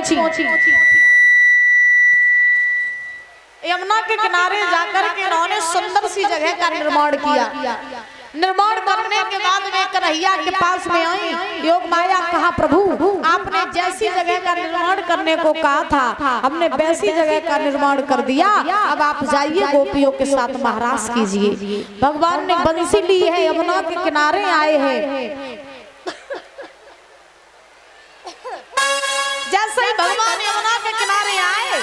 पहुंची। यमुना के किनारे जाकर के इन्होंने सुंदर सी जगह का निर्माण किया। निर्माण करने के बाद वे कन्हैया के पास में आई। योग माया कहा, प्रभु आपने जैसी जगह का निर्माण करने को कहा था हमने वैसी जगह का निर्माण कर दिया, अब आप जाइए गोपियों के साथ महाराज कीजिए। भगवान ने बंसी ली है, यमुना के किनारे आए हैं। जैसे ही भगवान यमुना के किनारे आए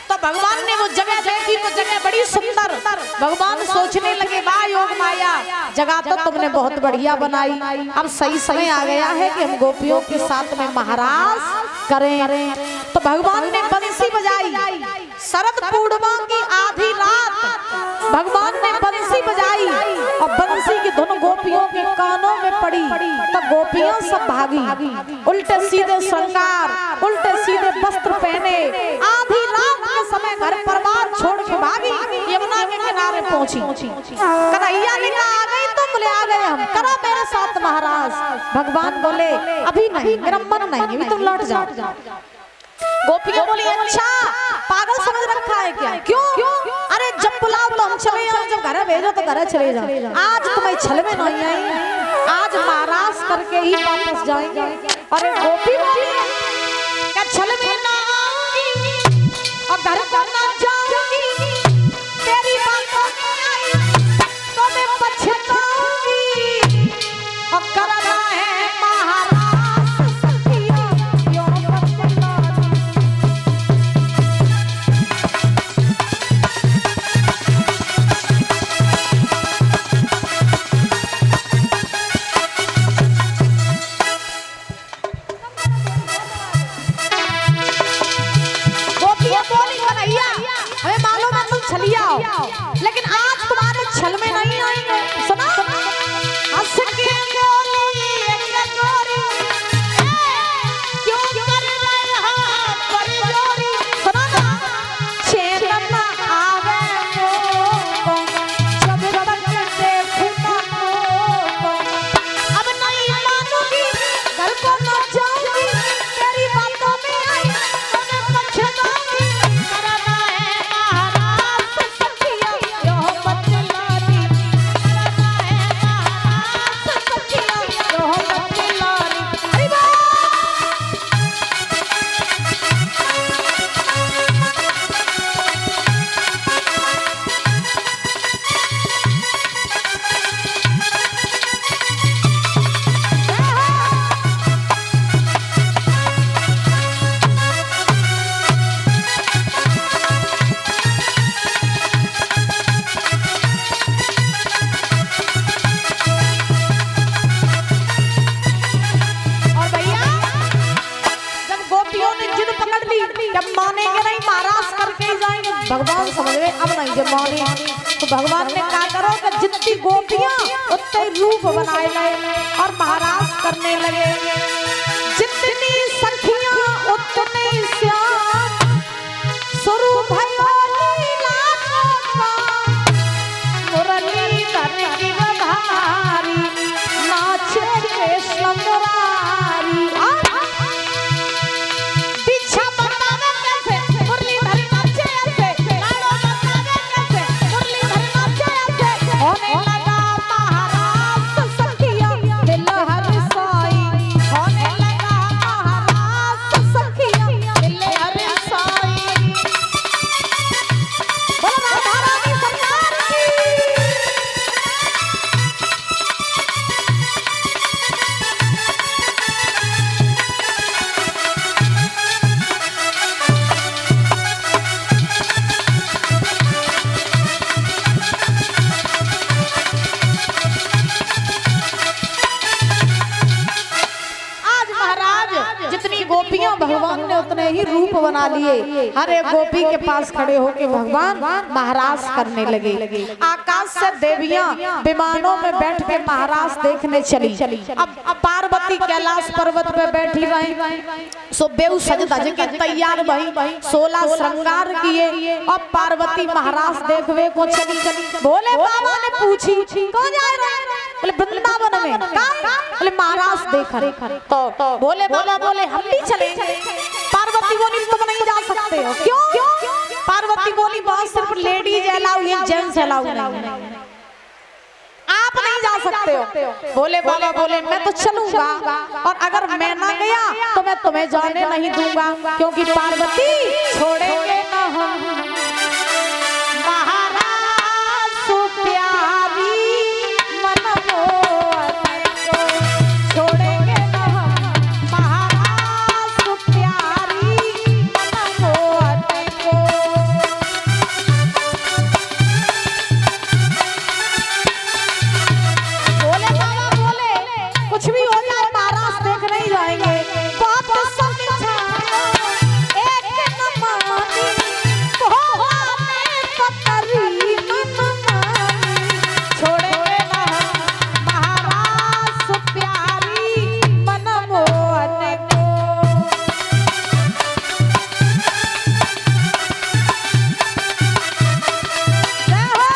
तो भगवान ने वो जगह देखी तो जगह बड़ी सुंदर। भगवान सोचने लगे, वाह योग माया, जगह तो तुमने बहुत बढ़िया बनाई, अब सही समय आ गया है कि हम गोपियों के साथ में महाराज करें। तो भगवान ने बंसी बजाई। शरद पूर्णिमा की आधी रात भगवान ने बंसी बजाई और बंसी की धुन गोपियों के कानों में पड़ी तो गोपियां सब भागी, उल्टे सीधे श्रृंगार, उल्टे सीधे वस्त्र पहने, आधी रात के समय घर परिवार छोड़ के भागी, यमुना के किनारे पहुंची। कन्हैया ने कहा, आ गई तुम? बोले आ गए हम, करा मेरे साथ महाराज। भगवान बोले, अभी नहीं, मेरा मन नहीं, अभी तुम लौट जाओ। गोपियां बोली, अच्छा पागल समझ रखा है क्या? क्यों? अरे जब बुलाओ तो हम चले जाओ, जब घर भेजो तो घर चले जाओ। आज तुम्हें छल में नहीं आई, आज महाराज करके ही वापस जाएंगे। अरे गोपी बोली, क्या छल में ना आऊंगी और घर करना जाऊंगी, तेरी बातों में आई तो मैं पछताऊंगी और करना है महाराज। लेकिन आज तुम्हारे छल में नहीं आएंगे। सुना, हंस के बोली एक गोरी, क्यों कर रहे हो परिजोरी? सुना ना, चैन ना आवे को जब तक देखूं को, अब नहीं मानूंगी, घर को न जाऊंगी, तेरी बातों में आई तो मैं पछताऊंगी। करना है महाराज सखिया यो बतलानी, करना है महाराज सखिया यो बतलानी। अरे वाह! मानेंगे नहीं, महाराज करके ही जाएंगे। भगवान समझ गए अब नहीं जब माने तो भगवान ने कहा करो कि जितनी गोपियां उतने रूप बनाए गए और महाराज करने लगे। जितनी सखियां उतने श्याम शुरू भयो लीला का, मुरलीधर गिरधारी नाचे कृष्ण मुरारी। गोपियां भगवान ने उतने ही रूप बना लिए। हर एक गोपी के पास खड़े होके भगवान महाराज करने लगे। आकाश से देवियां विमानों में बैठ के महाराज देखने चली। अब पार्वती कैलाश पर्वत पे बैठी रही, सो बेउ सज धज के तैयार भई, 16 श्रृंगार किए और पार्वती महाराज देखवे को चली। भोले बाबा ने पूछी कौन जा रहा है? बोले वृंदावन में। बोले महाराज देख रहे। तो भोले बाबा बोले हम भी चलेंगे। पार्वती पार्वती बोली तुम नहीं जा सकते हो। क्यों? पार्वती बोली बहुत सिर्फ लेडीज अलाउ है, जेंट्स अलाउ नहीं, आप नहीं जा सकते हो। बोले बाबा बोले मैं तो चलूंगा, और अगर मैं ना गया तो मैं तुम्हें जाने नहीं दूंगा, क्योंकि पार्वती छोड़ेंगे ना हम महाराज सुप्यारी मनमोहन को, छोड़ेंगे ना हम महाराज सुप्यारी मनमोहन को। बोले बाबा बोले कुछ भी हो जाए महाराज देख नहीं जाएंगे। बात समझाओ एक न मानी पतरी मनमानी, छोड़ेंगे ना हम महाराज सुप्यारी मनमोहन को। जय हो।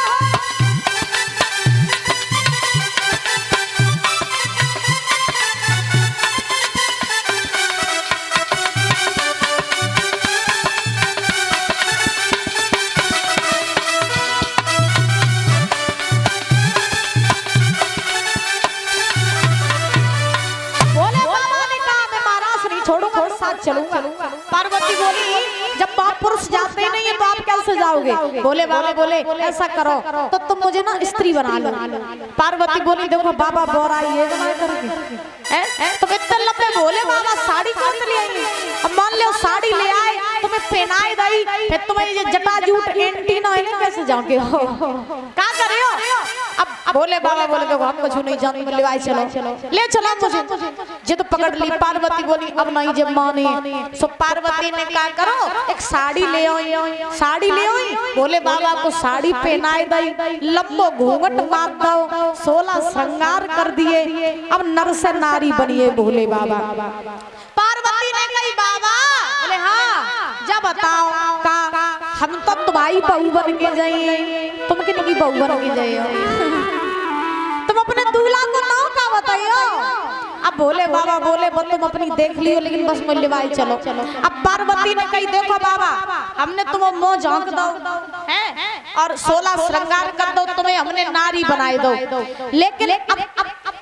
बोले बाबा ने कहा मैं महाराज नहीं छोड़ूंगा, और साथ चलूंगा। पार्वती बोली जब बाप पुरुष जाते ही नहीं है तो आप कैसे जाओगे? बोले बाबा बोले ऐसा करो तो तुम मुझे ना स्त्री बना लो। पार्वती बोली देखो बाबा बोरा ये बना करोगे तुम इतने लंबे। बोले बाबा साड़ी कहाँ से ले आएंगे? अब मान लो साड़ी ले आए तुम्हें पहनाए दई, फिर तुम्हें ये जटा जूट एंटीना है कैसे जाओगे हो? क्या कर रहे हो? अब बोले बाबा बोले देखो हम कुछ नहीं जानते, ले आए चलो ले चलो मुझे। जिद पकड़ ली पार्वती बोली अब नहीं जब माने। सो पार्वती ने क्या करो एक साड़ी ले आई, साड़ी ले आई। बोले बाबा को साड़ी पहनाए दई, लंबो घूंघट मार दो, 16 श्रृंगार कर दिए, अब नर से नारी बनिए भोले बाबा। पार्वती ने कही बाबा बोले हाँ जा बताओ का हम तो तुम्हारी बहू बन के जाइए। तुम कितनी बहू बन के जाइए? तुम अपने दूल्हा को नाम का बताइयो। अब भोले बाबा बोले बस तुम अपनी देख लियो लेकिन बस मैं लेवाई चलो। अब पार्वती ने कही देखो बाबा हमने तुम्हें मुंह झांक दो हैं और 16 श्रृंगार कर दो, तुम्हें हमने नारी बनाए दो, लेकिन अब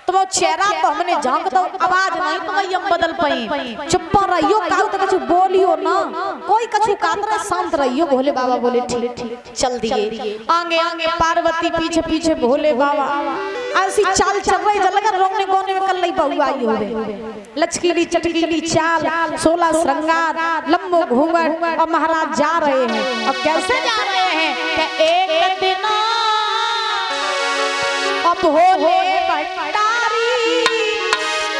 तुम चेहरा तो हमने झांक दो, आवाज नहीं तुम्हें हम बदल पाई। चुप रहियो काल तक कुछ बोलियो ना, कोई कछु कातरा शांत रहियो। भोले बाबा बोले ठीक चल दिए। आगे आगे पार्वती पीछे पीछे भोले बाबा ऐसी चाल चल रही जलगा रोने कोने में कल नहीं बहु आई होवे। लचकीली चटकीली चाल, 16 श्रृंगार, लंबो घूंघट, और महाराज जा रहे हैं। और कैसे जा रहे हैं कि एक दिन अब भोले भंडारी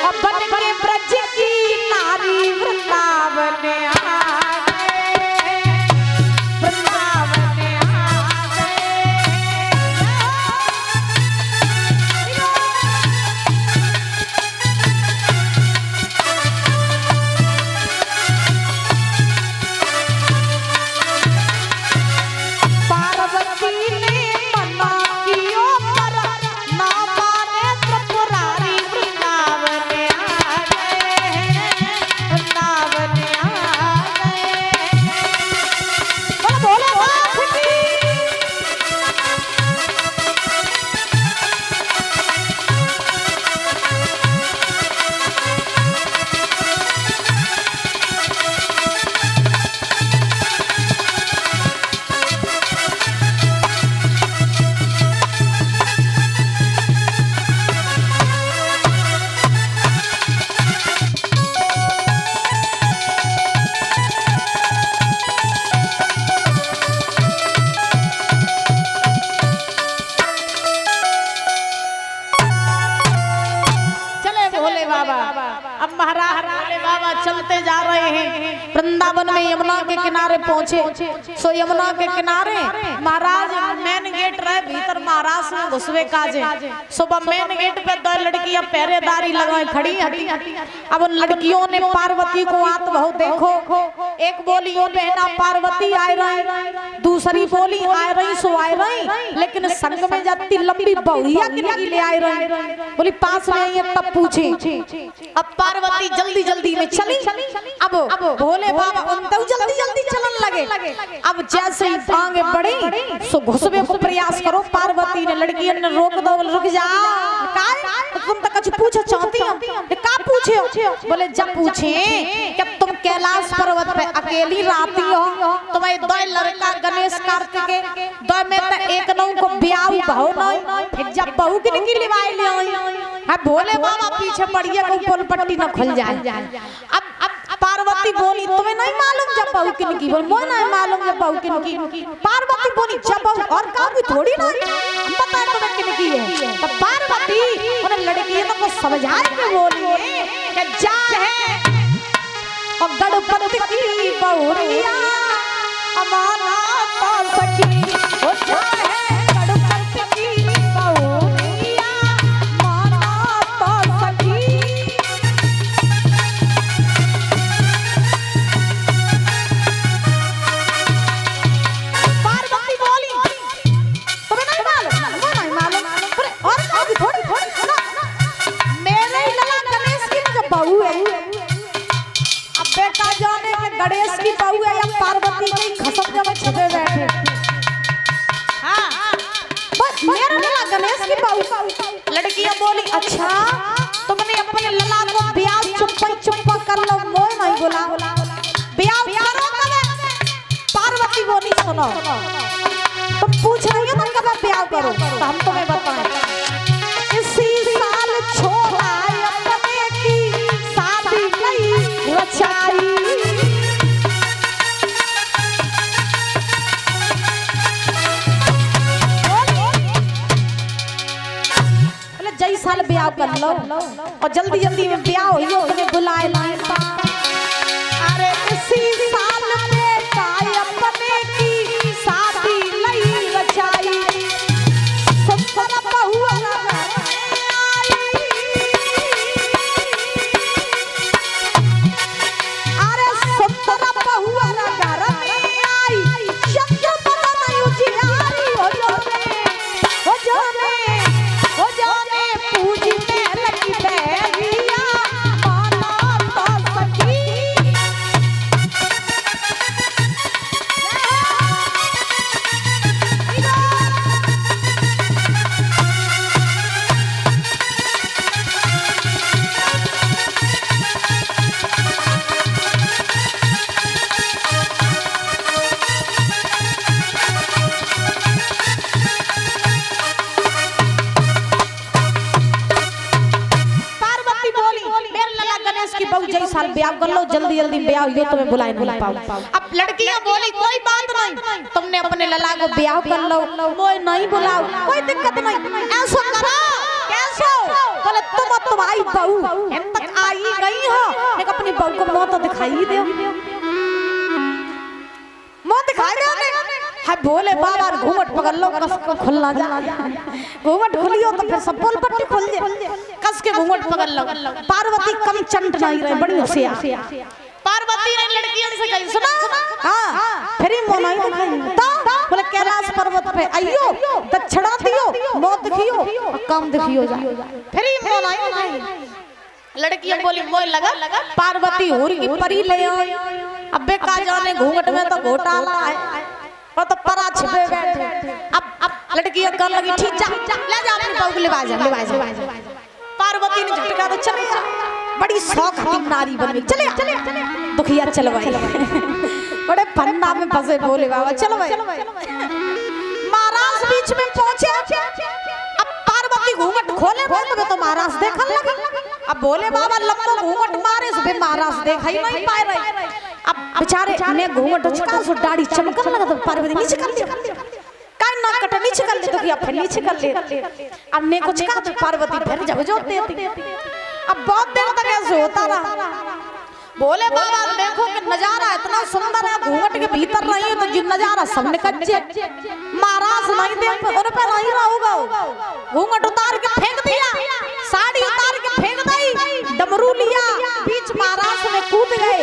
और बन के ब्रज की नारी वृंदावन आ गए, वृंदावन आ गए। पार्वती ने मना कियो पर ना माने त्रिपुरारी, वृंदावन आ गए, वृंदावन आ गए। बोलो बाप की। अब महाराज भोले बाबा चलते जा रहे हैं। वृंदावन में यमुना के किनारे पहुंचे। सो यमुना के किनारे महाराज मेन गेट रहे, भीतर महाराज में घुसवे काजे। सुबह मेन गेट पे 2 लड़कियां पहरेदारी लगाए खड़ी हटी। अब उन लड़कियों ने पार्वती को आत बहु देखो, एक बोली ओ बहना पार्वती आए रही, दूसरी बोली आए रही सो आए रही, लेकिन संग में जाती लंबी बहुरिया की ले आए रही। बोली पास में आई तब पूछे। अब पार्वती जल्दी जल्दी में चली। अब भोले बाबा उनते जल्दी जल्दी चलन लगे। अब जैसे ही आगे बढ़ी सो घुसबे को प्रयास करो। पार्वती ने लड़की ने रोक दो, रुक जाओ, तुम तो कुछ पूछो चाहती हो, का पूछे हो? बोले जब पूछे कि तुम कैलाश पर्वत पे अकेली रहती हो, तुम्हें दो लड़का गणेश कार्तिक दो में तो एक नौ को ब्याह भाव नहीं, जब बहू की निकली लिवाई ले है भोले बाबा पीछे पड़िए को पोल पट्टी न खुल जाए। अब पार्वती बोली तुम्हें नहीं मालूम जब बहू की निकली? बोल मोय नहीं मालूम जब बहू की निकली। पार्वती बोली जब बहू और काम की थोड़ी ना पता तुम्हें की निकली है। तो पार्वती उन लड़की को समझा के बोली कि जा है और गणपति की बहुरिया अमाना तो सखी हो जाए गणपति की बहुरिया माना तो सखी। पार्वती बोली तुम्हें नहीं मालूम और अभी थोड़ी थोड़ी सुनो मेरे लला गणेश की जो बहू है, बेटा जाने के गणेश की बहू है या पार्वती की खसम जब छुपे बैठे। हाँ बस मेरा लला गणेश की बहू। लड़कियां बोली अच्छा तुमने अपने लला को ब्याह चुप्पा कर लो, मोय नहीं बोला ब्याह करो कब? पार्वती बोली सुनो तुम पूछ रही हो तुम कब ब्याह करो, तो हम तुम्हें बताएं इसी साल छोड़ा अपने की शादी नहीं रचाई। जई साल ब्याह कर लो और जल्दी जल्दी में ब्याह हो तुम्हें बुलाए लाए। अरे इसी साल बेटा अपने की शादी नहीं रचाई, सुंदर बहू अरे सुंदर बहू घर में आई, शब्द पता नहीं उजियारी हो जाने पूजने लगी बैरिया माना तो सखी। साल ब्याह कर लो, जल्दी जल्दी ब्याह हो तुम्हें बुलाए नहीं पाऊं। अब लड़कियां बोली कोई बात नहीं, तुमने अपने लला को ब्याह कर लो, कोई नहीं बुलाओ कोई दिक्कत नहीं, ऐसा करो कैसे? बोले तुम्हारी बहू हम तक आई गई हो, एक अपनी बहू को मुंह तो दिखाई दो, मुंह दिखाई दो। है भोले बाबा घूंघट पकड़ लो, कस को खुलना जा, घूंघट खुलियो तो फिर सब पोल पट्टी खुल जाए, कस के घूंघट पकड़ लो। पार्वती कम चंट नहीं रहे, बड़ी होशियार। पार्वती ने लड़कियों से कही सुना हां फिर मोनाई दिखाई तो बोले कैलाश पर्वत पे आइयो दक्षिणा दियो, मौत दिखियो और काम दिखियो जा, फिर मोनाई दिखाई। लड़कियां बोली मोय लगा पार्वती होरी की परी ले आई। अबे का जाने घूंघट में तो घोटाला है, वो तो परा छिपे बैठे। अब लड़कियां कर लगी ठीक जा ले जा अपनी बहू को ले जा। पार्वती ने झटका तो चले जा, बड़ी शौक थी नारी बन गई, चले दुखिया चलवाई। बड़े फन्ना में फंसे भोले बाबा, चलो भाई। महाराज बीच में पहुंचे, अब पार्वती घूंघट खोले बोल तो महाराज देखने लगे। अब भोले बाबा लंबा घूंघट मारे सुबह महाराज देखा ही नहीं पाए रहे। अब बेचारे ने घूंघट उचका सो दाढ़ी चमकने लगा तो पार्वती नीचे कर ली, कान ना कट नीचे कर ली तो या फिर नीचे कर ले। अब ने कुछ कहा तो पार्वती फिर जब जोत देती। अब बहुत देर तक ऐसे होता रहा। भोले बाबा देखो कि नजारा इतना सुंदर है, घूंघट के भीतर रही है तो जो नजारा सब निकचे। महाराज नहीं देख उन पे नहीं रहोगा, घूंघट उतार के फेंक दिया, साड़ी उतार के फेंक दी, डमरू लिया, बीच महाराज में कूद गए।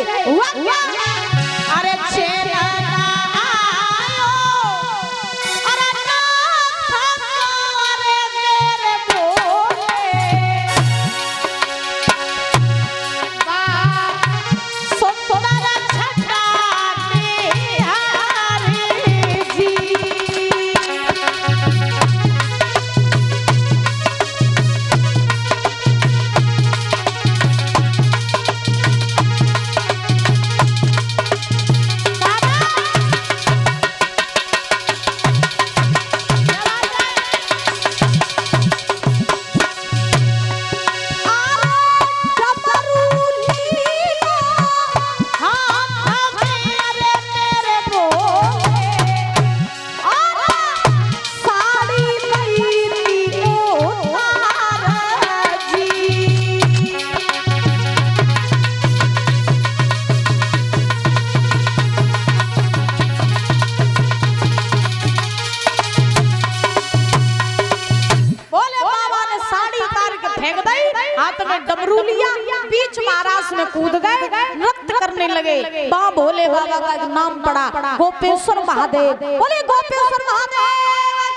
हाथ में डमरू लिया, बीच महाराज में कूद गए, नृत्य करने लगे। वहां भोले बाबा का एक नाम पड़ा, गोपेश्वर महादेव। बोले गोपेश्वर महादेव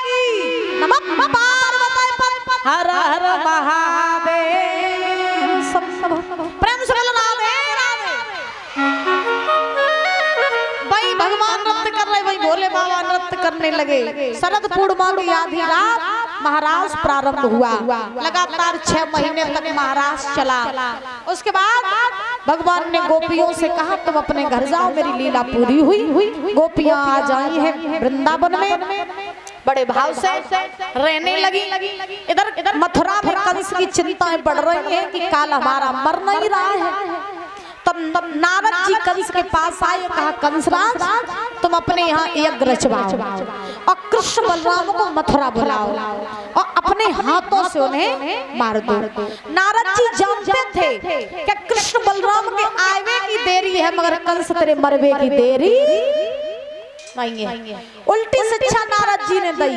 की नमः पार्वती हर हर महादेव। प्रेम से बोलो राधे राधे। भाई भगवान नृत्य कर रहे, भाई भोले बाबा नृत्य करने लगे। शरद पूर्णिमा की आधी रात महाराज प्रारंभ हुआ, लगातार 6 महीने तक महाराज चला। उसके बाद भगवान ने गोपियों से कहा तुम अपने घर जाओ, मेरी लीला पूरी हुई। गोपियां आ जाई हैं वृंदावन में, बड़े भाव से रहने लगी। इधर मथुरा में कंस की चिंताएं बढ़ रही हैं कि काल हमारा मर नहीं रहा है। तब नारद जी कंस के पास आए, कहा कंसराज तुम अपने यहाँ यज्ञ रचवाओ और कृष्ण बलराम को मथुरा बुलाओ और अपने हाथों से उन्हें मार दो। नारद जी जानते थे कि कृष्ण बलराम के आवे की देरी है, मगर कंस तेरे मरवे की देरी नहीं है। उल्टी शिक्षा नारद जी ने दी,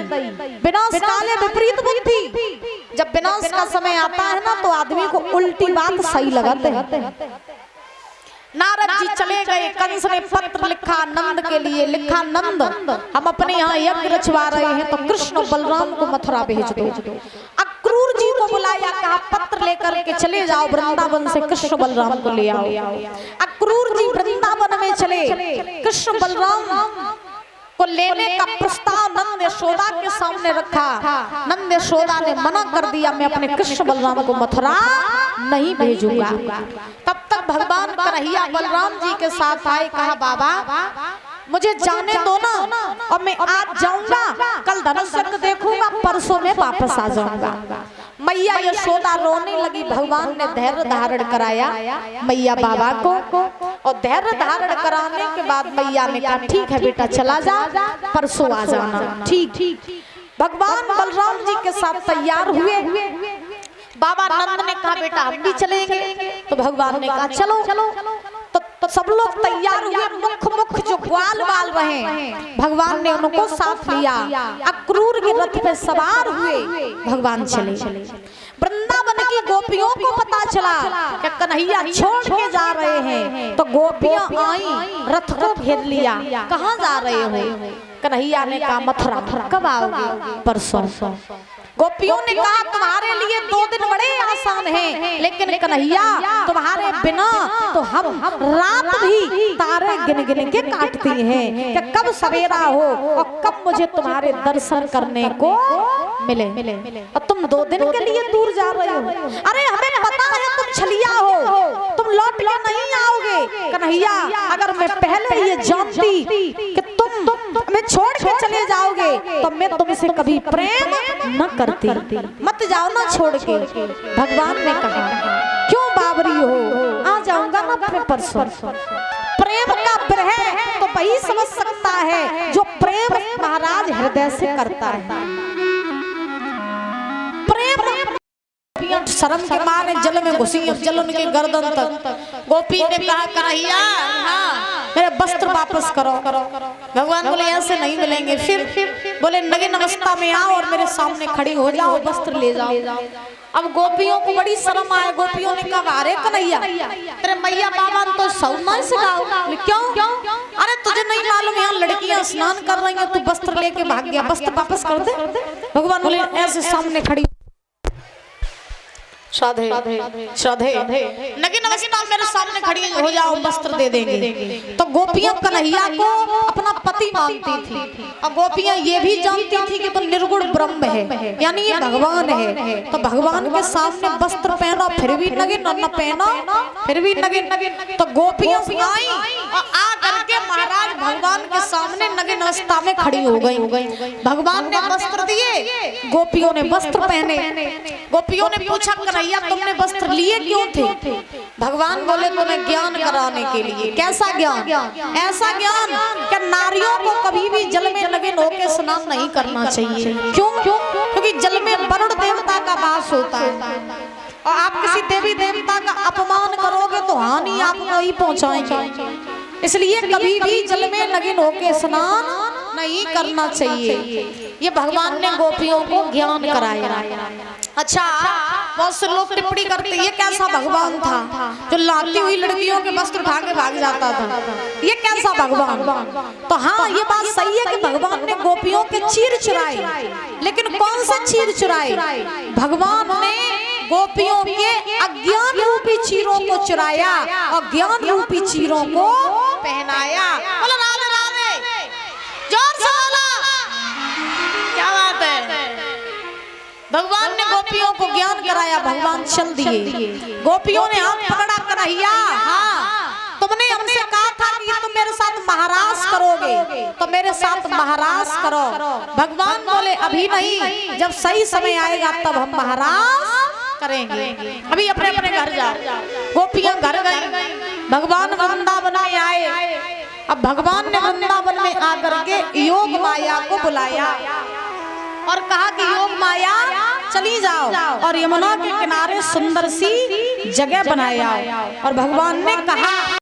विनाश काले विपरीत बुद्धि। जब विनाश का समय आता है ना तो आदमी को उल्टी बात सही लगाते हैं। नारद जी चले गए, कंस ने पत्र लिखा नंद के लिए, लिखा नंद हम अपने यहाँ यज्ञ रचवा रहे हैं तो कृष्ण बलराम को मथुरा भेज दो। अक्रूर जी को बुलाया, कहा पत्र लेकर के चले जाओ वृंदावन से कृष्ण बलराम को ले आओ। अक्रूर जी वृंदावन में चले, कृष्ण बलराम को लेने का प्रस्ताव नंद यशोदा के सामने रखा। नंद यशोदा ने मना कर दिया, मैं अपने कृष्ण बलराम को मथुरा नहीं भेजूंगा। तब तक भगवान कन्हैया बलराम जी के साथ आए, कहा बाबा मुझे जाने दो ना, और मैं आज जाऊंगा, कल धनुष यज्ञ देखूंगा, परसों में वापस आ जाऊंगा। मैया यशोदा रोने लगी। भगवान ने धैर्य धारण कराया मैया बाबा को, और धैर्य धारण कराने के बाद मैया ने कहा ठीक है बेटा चला जा, परसों आ जाना। ठीक। भगवान बलराम जी के साथ तैयार हुए। बाबा नंद ने कहा बेटा हम भी चलेंगे, तो भगवान ने कहा चलो। तो सब लोग तैयार हुए, मुख जो ग्वाल बाल रहे भगवान ने उनको साथ लिया। अक्रूर के रथ पे सवार हुए, भगवान चले। वृंदावन की गोपियों को पता चला कि कन्हैया छोड़ के जा रहे हैं, तो गोपियां आई, रथ को घेर लिया। कहाँ जा रहे हो? कन्हैया ने कहा मथुरा। कब आओगे? परसों। गोपियों ने कहा तुम्हारे लिए 2 दिन बड़े आसान हैं, लेकिन कन्हैया तुम्हारे बिना तो हम रात भी तारे गिन गिन के काटती हैं कि कब सवेरा हो और कब मुझे तुम्हारे दर्शन करने को मिले। और तुम 2 दिन के लिए दूर जा रहे हो। अरे हमें पता है तुम छलिया हो, तुम लौट के नहीं आओगे। कन्हैया अगर मैं पहले ये जानती कि तुम हमें छोड़ के चले जाओगे तो मैं तुमसे कभी प्रेम न करती। मत जाओ ना छोड़ के। भगवान ने कहा क्यों बावरी हो, आ जाऊंगा ना अपने परसों। प्रेम का विरह तो वही समझ सकता है जो प्रेम महाराज हृदय से करता है। प्रेम शर्म के मारे जल में घुसी, जल उनके गर्दन तक। गोपी ने कहा कन्हैया मेरे वस्त्र वापस करो। भगवान बोले ऐसे नहीं मिलेंगे। फिर बोले नगे नमस्ता में आओ और मेरे सामने खड़ी हो जाओ, वस्त्र ले जाओ। अब गोपियों को बड़ी शर्म आए। गोपियों ने कहा अरे कन्हैया तेरे मैया बाबा तो सौना सिखाओ। क्यों? अरे तुझे नहीं मालूम यहाँ लड़कियां स्नान कर रही हैं, तू वस्त्र लेके भाग गया, वस्त्र वापस कर दे। भगवान बोले ऐसे सामने खड़ी श्राद्धे नगी नमस्ता मेरे सामने खड़ी हो जाओ, वस्त्र दे देंगे। तो गोपियां कन्हैया को अपना पति मानती थी, और गोपियां ये भी जानती थी कि तो निर्गुण ब्रह्म है, यानी ये भगवान है। तो भगवान के सामने वस्त्र पहना फिर भी नगिन, न पहना फिर भी नगिन। तो गोपियां आई और आ करके महाराज भगवान के सामने नगिन अवस्था में खड़ी हो गई। भगवान ने वस्त्र दिए, गोपियों ने वस्त्र पहने। गोपियों ने पूछा कन्हैया तुमने वस्त्र लिए क्यों थे? भगवान बोले तुम्हें ज्ञान कराने के लिए। कैसा ज्ञान? ऐसा ज्ञान कि नारियों को कभी भी जल में नगिन होकर स्नान नहीं करना चाहिए। क्यों? क्योंकि जल में वरुण देवता का वास होता है, और आप किसी देवी देवता का अपमान करोगे तो हानि आपको ही पहुंचाएंगे। इसलिए कभी भी जल में नगिन होके स्नान नहीं करना चाहिए। ये भगवान ने गोपियों को ज्ञान कराया। अच्छा, बहुत से लोग टिप्पणी करते ये कैसा भगवान था जो लाती हुई लड़कियों के वस्त्र उठा के भाग जाता था, ये कैसा भगवान। तो हाँ, ये बात सही है कि भगवान ने गोपियों के चीर चुराए, लेकिन कौन से चीर चुराए? भगवान ने गोपियों के अज्ञान रूपी चीरों को चुराया और ज्ञान रूपी चीरों को पहनाया। बोलो राधे राधे, जोर से बोलो, क्या बात है। भगवान ने गोपियों को ज्ञान कराया, भगवान चल दिए। गोपियों ने हाथ पकड़ा, कन्हैया हाँ, तुमने हमसे कहा था कि तुम मेरे साथ महाराज करोगे, तो मेरे साथ महाराज करो। भगवान बोले अभी नहीं, जब सही समय आएगा तब हम महाराज करेंगे, अभी अपने अपने घर जाओ। गोपियां घर गई, भगवान वृंदावन में आए। अब भगवान ने वृंदावन में आकर के योग माया को बुलाया और कहा कि योग माया चली जाओ और यमुना के किनारे सुंदर सी जगह बनाया। और भगवान ने कहा